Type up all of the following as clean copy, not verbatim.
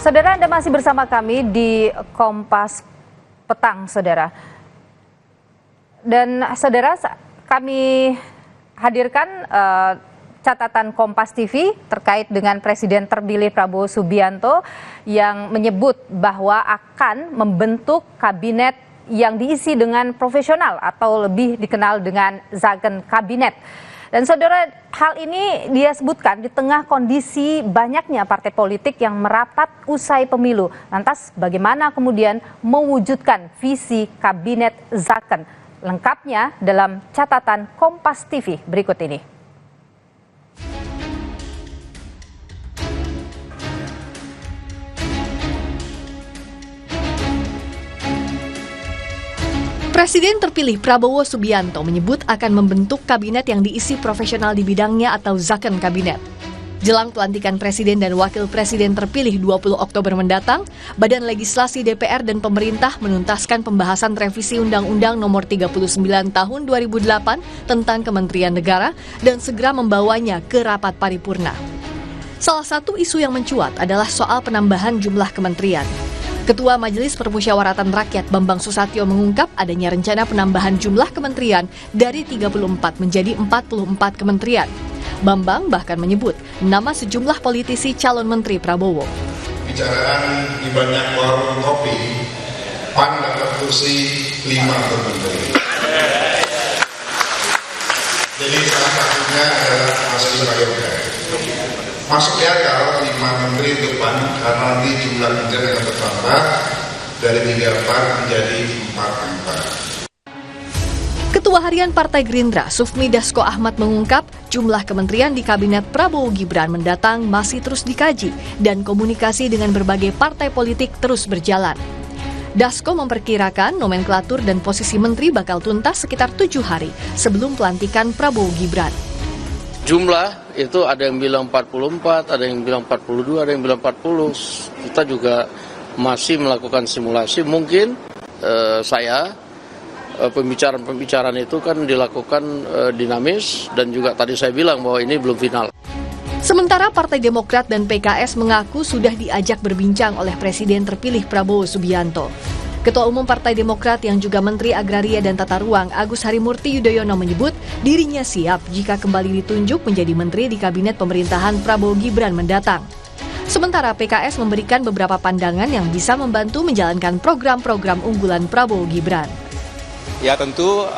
Saudara, Anda masih bersama kami di Kompas Petang, saudara. Dan saudara, kami hadirkan catatan Kompas TV terkait dengan Presiden terpilih Prabowo Subianto yang menyebut bahwa akan membentuk kabinet yang diisi dengan profesional atau lebih dikenal dengan Zaken Kabinet. Dan saudara, hal ini dia sebutkan di tengah kondisi banyaknya partai politik yang merapat usai pemilu. Lantas bagaimana kemudian mewujudkan visi Kabinet Zaken? Lengkapnya dalam catatan Kompas TV berikut ini. Presiden terpilih Prabowo Subianto menyebut akan membentuk kabinet yang diisi profesional di bidangnya atau Zaken Kabinet. Jelang pelantikan Presiden dan Wakil Presiden terpilih 20 Oktober mendatang, Badan Legislasi DPR dan pemerintah menuntaskan pembahasan revisi Undang-Undang Nomor 39 Tahun 2008 tentang Kementerian Negara dan segera membawanya ke rapat paripurna. Salah satu isu yang mencuat adalah soal penambahan jumlah kementerian. Ketua Majelis Permusyawaratan Rakyat Bambang Susatyo mengungkap adanya rencana penambahan jumlah kementerian dari 34 menjadi 44 kementerian. Bambang bahkan menyebut nama sejumlah politisi calon menteri Prabowo. Bicaraan di banyak warung kopi, PAN dapat kursi 5 menteri. Jadi salah satunya adalah Mas Yoga. Masuk di akal 5 menteri untuk PAN karena nanti jumlah menteri akan bertambah dari 34 menjadi 44. Ketua Harian Partai Gerindra, Sufmi Dasko Ahmad mengungkap jumlah kementerian di Kabinet Prabowo Gibran mendatang masih terus dikaji dan komunikasi dengan berbagai partai politik terus berjalan. Dasko memperkirakan nomenklatur dan posisi menteri bakal tuntas sekitar 7 hari sebelum pelantikan Prabowo Gibran. Jumlah itu ada yang bilang 44, ada yang bilang 42, ada yang bilang 40. Kita juga masih melakukan simulasi. Mungkin pembicaraan itu kan dilakukan dinamis dan juga tadi saya bilang bahwa ini belum final. Sementara Partai Demokrat dan PKS mengaku sudah diajak berbincang oleh Presiden terpilih Prabowo Subianto. Ketua Umum Partai Demokrat yang juga Menteri Agraria dan Tata Ruang Agus Harimurti Yudhoyono menyebut dirinya siap jika kembali ditunjuk menjadi menteri di Kabinet Pemerintahan Prabowo Gibran mendatang. Sementara PKS memberikan beberapa pandangan yang bisa membantu menjalankan program-program unggulan Prabowo Gibran. Ya tentu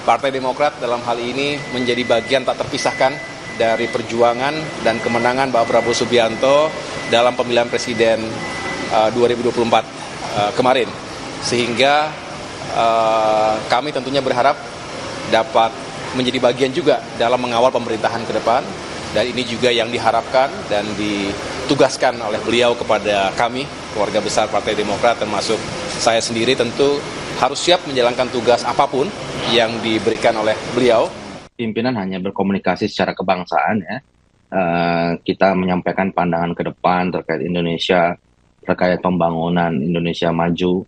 Partai Demokrat dalam hal ini menjadi bagian tak terpisahkan dari perjuangan dan kemenangan Pak Prabowo Subianto dalam pemilihan Presiden 2024 kemarin. Sehingga kami tentunya berharap dapat menjadi bagian juga dalam mengawal pemerintahan ke depan. Dan ini juga yang diharapkan dan ditugaskan oleh beliau kepada kami, keluarga besar Partai Demokrat termasuk saya sendiri tentu harus siap menjalankan tugas apapun yang diberikan oleh beliau. Pimpinan hanya berkomunikasi secara kebangsaan ya. Kita menyampaikan pandangan ke depan terkait Indonesia, terkait pembangunan Indonesia maju.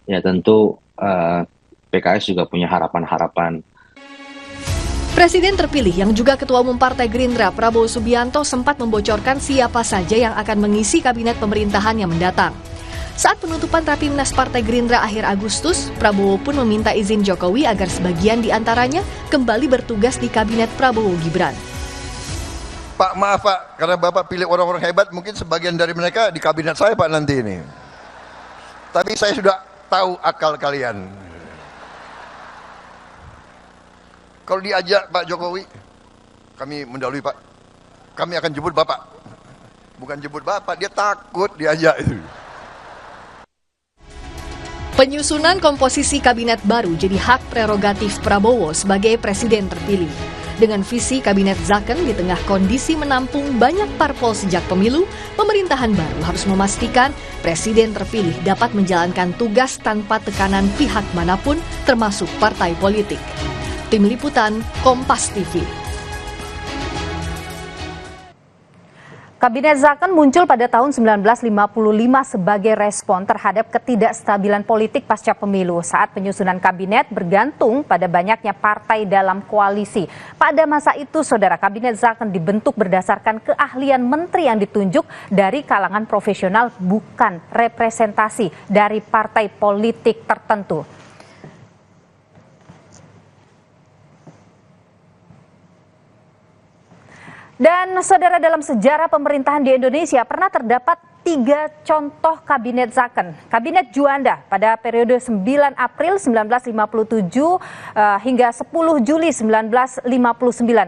Ya tentu PKS juga punya harapan-harapan. Presiden terpilih yang juga Ketua Umum Partai Gerindra Prabowo Subianto sempat membocorkan siapa saja yang akan mengisi kabinet pemerintahan yang mendatang. Saat penutupan Rapimnas Partai Gerindra akhir Agustus, Prabowo pun meminta izin Jokowi agar sebagian di antaranya kembali bertugas di kabinet Prabowo Gibran. Pak, maaf Pak, karena Bapak pilih orang-orang hebat, mungkin sebagian dari mereka di kabinet saya Pak nanti ini. Tapi saya sudah tahu akal kalian. Kalau diajak Pak Jokowi, kami mendahului Pak. Kami akan jemput Bapak. Bukan jemput Bapak, dia takut diajak itu. Penyusunan komposisi kabinet baru jadi hak prerogatif Prabowo sebagai presiden terpilih. Dengan visi kabinet Zaken di tengah kondisi menampung banyak parpol sejak pemilu, pemerintahan baru harus memastikan presiden terpilih dapat menjalankan tugas tanpa tekanan pihak manapun termasuk partai politik. Tim Liputan, Kompas TV. Kabinet Zaken muncul pada tahun 1955 sebagai respon terhadap ketidakstabilan politik pasca pemilu saat penyusunan kabinet bergantung pada banyaknya partai dalam koalisi. Pada masa itu, saudara, Kabinet Zaken dibentuk berdasarkan keahlian menteri yang ditunjuk dari kalangan profesional, bukan representasi dari partai politik tertentu. Dan saudara, dalam sejarah pemerintahan di Indonesia pernah terdapat 3 contoh Kabinet Zaken. Kabinet Juanda pada periode 9 April 1957 hingga 10 Juli 1959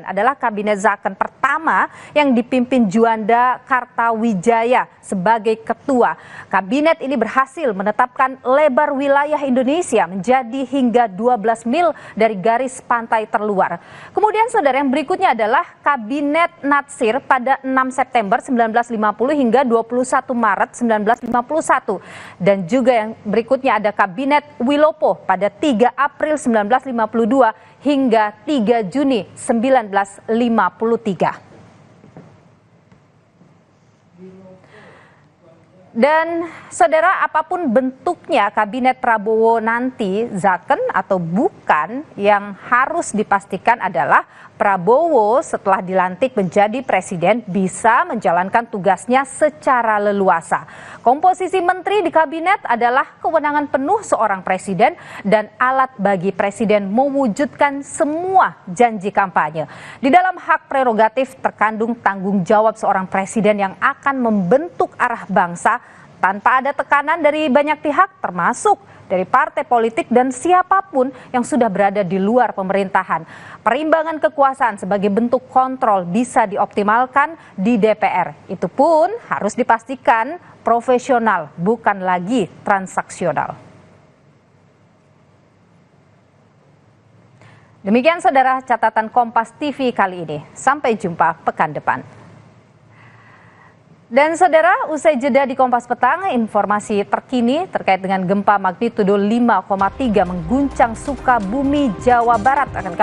adalah Kabinet Zaken pertama yang dipimpin Juanda Kartawijaya sebagai ketua. Kabinet ini berhasil menetapkan lebar wilayah Indonesia menjadi hingga 12 mil dari garis pantai terluar. Kemudian saudara, yang berikutnya adalah Kabinet Natsir pada 6 September 1950 hingga 21 Maret 1951. Dan juga yang berikutnya ada Kabinet Wilopo pada 3 April 1952 hingga 3 Juni 1953. Dan saudara, apapun bentuknya Kabinet Prabowo nanti, Zaken atau bukan, yang harus dipastikan adalah Prabowo setelah dilantik menjadi presiden bisa menjalankan tugasnya secara leluasa. Komposisi menteri di kabinet adalah kewenangan penuh seorang presiden dan alat bagi presiden mewujudkan semua janji kampanye. Di dalam hak prerogatif terkandung tanggung jawab seorang presiden yang akan membentuk arah bangsa tanpa ada tekanan dari banyak pihak, termasuk dari partai politik dan siapapun yang sudah berada di luar pemerintahan. Perimbangan kekuasaan sebagai bentuk kontrol bisa dioptimalkan di DPR. Itu pun harus dipastikan profesional, bukan lagi transaksional. Demikian saudara catatan Kompas TV kali ini. Sampai jumpa pekan depan. Dan saudara, usai jeda di Kompas Petang, informasi terkini terkait dengan gempa magnitudo 5,3 mengguncang Sukabumi, Jawa Barat akan